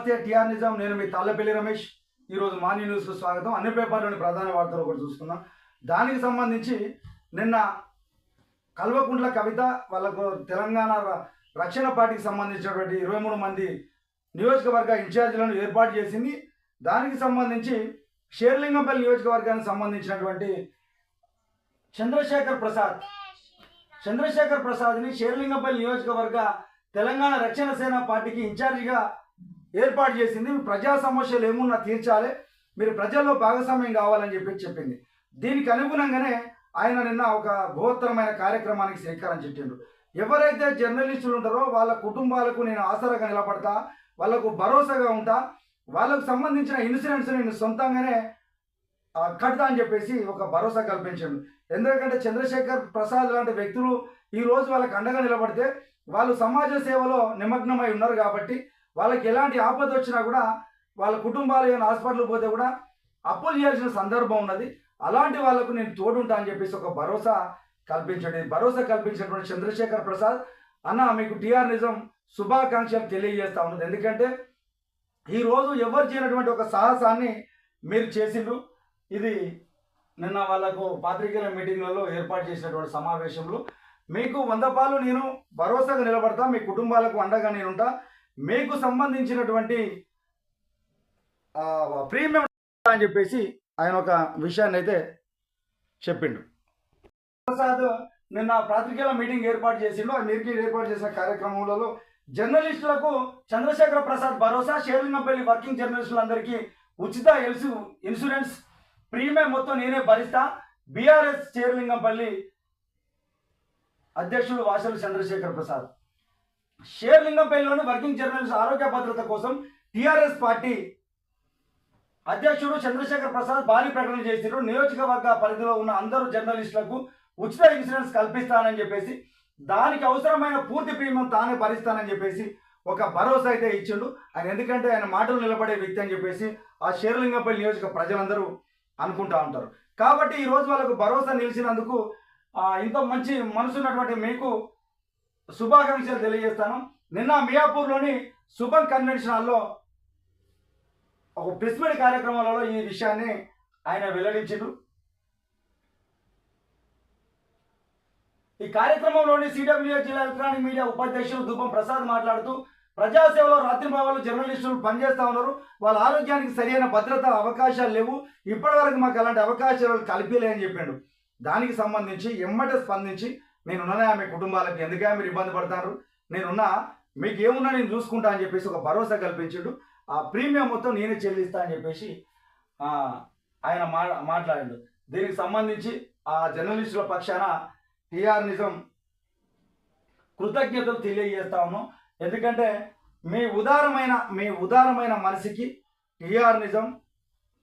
నమస్తే టిఆర్ నిజాం, నేను మీ తాళ్ళపల్లి రమేష్. ఈరోజు మార్నింగ్ న్యూస్కు స్వాగతం. అన్ని పేపర్లోని ప్రధాన వార్తలు ఒకటి చూసుకుందాం. దానికి సంబంధించి నిన్న కల్వకుంట్ల కవిత వాళ్ళకు తెలంగాణ రక్షణ పార్టీకి సంబంధించినటువంటి 23 మంది నియోజకవర్గ ఇన్ఛార్జీలను ఏర్పాటు చేసింది. దానికి సంబంధించి షేర్లింగంపల్లి నియోజకవర్గానికి సంబంధించినటువంటి చంద్రశేఖర్ ప్రసాద్ని షేర్లింగంపల్లి నియోజకవర్గ తెలంగాణ రక్షణ సేన పార్టీకి ఇన్ఛార్జిగా ఏర్పాటు చేసింది. ప్రజా సమస్యలు ఏమున్నా తీర్చాలి, మీరు ప్రజల్లో భాగస్వామ్యం కావాలని చెప్పింది. దీనికి అనుగుణంగానే ఆయన నిన్న ఒక బృహత్తరమైన కార్యక్రమానికి శ్రీకారం చుట్టిండ్రు. ఎవరైతే జర్నలిస్టులు ఉంటారో వాళ్ళ కుటుంబాలకు నేను ఆసరాగా నిలబడతా, వాళ్ళకు భరోసాగా ఉంటా, వాళ్ళకు సంబంధించిన ఇన్సూరెన్స్ నేను సొంతంగానే కడతా అని చెప్పేసి ఒక భరోసా కల్పించండు. ఎందుకంటే చంద్రశేఖర్ ప్రసాద్ లాంటి వ్యక్తులు ఈరోజు వాళ్ళకి అండగా నిలబడితే వాళ్ళు సమాజ సేవలో నిమగ్నమై ఉన్నారు కాబట్టి వాళ్ళకి ఎలాంటి ఆపద వచ్చినా కూడా వాళ్ళ కుటుంబాలు ఏమైనా హాస్పిటల్కి పోతే కూడా అప్పులు చేయాల్సిన సందర్భం ఉన్నది. అలాంటి వాళ్ళకు నేను తోడుంటా అని చెప్పేసి ఒక భరోసా కల్పించినటువంటి చంద్రశేఖర్ ప్రసాద్ అన్న మీకు టిఆర్ నిజం శుభాకాంక్షలు తెలియజేస్తా ఉన్నది. ఎందుకంటే ఈరోజు ఎవరు చేయనటువంటి ఒక సాహసాన్ని మీరు చేసిండ్రు. ఇది నిన్న వాళ్ళకు పాత్రికేయుల మీటింగ్లలో ఏర్పాటు చేసినటువంటి సమావేశంలో మీకు 100 పాలు నేను భరోసాగా నిలబడతా, మీ కుటుంబాలకు అండగా నేనుంటా, మీకు సంబంధించినటువంటి ప్రీమియం అని చెప్పేసి ఆయన ఒక విషయాన్ని అయితే చెప్పిండు. ప్రసాద్ నిన్న పాత్రికేయుల మీటింగ్ ఏర్పాటు చేసిండు. ఆ మీటింగ్ ఏర్పాటు చేసిన కార్యక్రమంలో జర్నలిస్టులకు చంద్రశేఖర్ ప్రసాద్ భరోసా, షేర్లింగంపల్లి వర్కింగ్ జర్నలిస్టులందరికీ ఉచిత ఇన్సూరెన్స్ ప్రీమియం మొత్తం నేనే భరిస్తా. బీఆర్ఎస్ షేర్లింగంపల్లి అధ్యక్షుడు వాసలు చంద్రశేఖర్ ప్రసాద్. షేర్లింగంపల్లిలోని వర్కింగ్ జర్నలిస్ట్ ఆరోగ్య భద్రత కోసం టీఆర్ఎస్ పార్టీ అధ్యక్షుడు చంద్రశేఖర్ ప్రసాద్ భారీ ప్రకటన చేసిరు. నియోజకవర్గ పరిధిలో ఉన్న అందరూ జర్నలిస్టులకు ఉచిత ఇన్సూరెన్స్ కల్పిస్తానని చెప్పేసి, దానికి అవసరమైన పూర్తి ప్రీమియం తానే భరిస్తానని చెప్పేసి ఒక భరోసా అయితే ఇచ్చిండు ఆయన. ఎందుకంటే ఆయన మాటలు నిలబడే వ్యక్తి అని చెప్పేసి ఆ షేర్లింగంపల్లి నియోజక ప్రజలందరూ అనుకుంటా ఉంటారు. కాబట్టి ఈరోజు వాళ్ళకు భరోసా నిలిచినందుకు ఇంత మంచి మనసున్నటువంటి మీకు శుభాకాంక్షలు తెలియజేస్తాను. నిన్న మియాపూర్లోని శుభం కన్వెన్షన్ హాల్లో ఒక ప్రెస్ మీట్ కార్యక్రమాలలో ఈ విషయాన్ని ఆయన వెల్లడించారు. ఈ కార్యక్రమంలోని సిడబ్ల్యూఎస్ జిల్లా ఎలక్ట్రానిక్ మీడియా ఉపాధ్యక్షులు దుబ్బం ప్రసాద్ మాట్లాడుతూ ప్రజాసేవలో రాత్రింబవళ్ళు జర్నలిస్టులు పనిచేస్తూ ఉన్నారు, వాళ్ళ ఆరోగ్యానికి సరైన భద్రత అవకాశాలు లేవు, ఇప్పటివరకు మాకు అలాంటి అవకాశాలు కల్పించలే అని చెప్పాడు. దానికి సంబంధించి ఎమ్మటే స్పందించి నేనున్నా మీ కుటుంబాలకు ఎందుకే మీరు ఇబ్బంది పడతారు, నేనున్నా, మీకు ఏమున్నా నేను చూసుకుంటా అని చెప్పేసి ఒక భరోసా కల్పించాడు. ఆ ప్రీమియం మొత్తం నేనే చెల్లిస్తా అని చెప్పేసి ఆయన మాట్లాడాడు. దీనికి సంబంధించి ఆ జర్నలిస్టుల పక్షాన టిఆర్ నిజం కృతజ్ఞతలు తెలియజేస్తా ఉన్నాం. ఎందుకంటే మీ ఉదారమైన మనసుకి టిఆర్ నిజం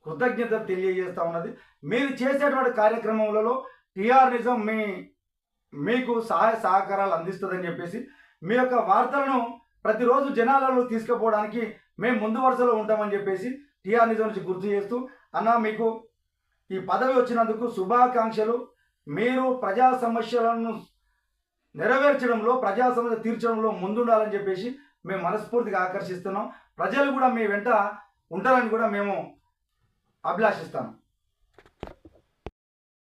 కృతజ్ఞతలు తెలియజేస్తూ ఉన్నది. మీరు చేసేటువంటి కార్యక్రమంలో టిఆర్ నిజం మీకు సహాయ సహకారాలు అందిస్తుందని చెప్పేసి, మీ యొక్క వార్తలను ప్రతిరోజు జనాలలో తీసుకుపోవడానికి మేము ముందు వరుసలో ఉంటామని చెప్పేసి టిఆర్ నిజం నుంచి గుర్తు చేస్తూ, అన్న మీకు ఈ పదవి వచ్చినందుకు శుభాకాంక్షలు. మీరు ప్రజా సమస్యలను నెరవేర్చడంలో, ప్రజా సమస్య తీర్చడంలో ముందుండాలని చెప్పేసి మేము మనస్ఫూర్తిగా ఆకర్షిస్తున్నాం. ప్రజలు కూడా మీ వెంట ఉంటారని కూడా మేము అభిలాషిస్తాం.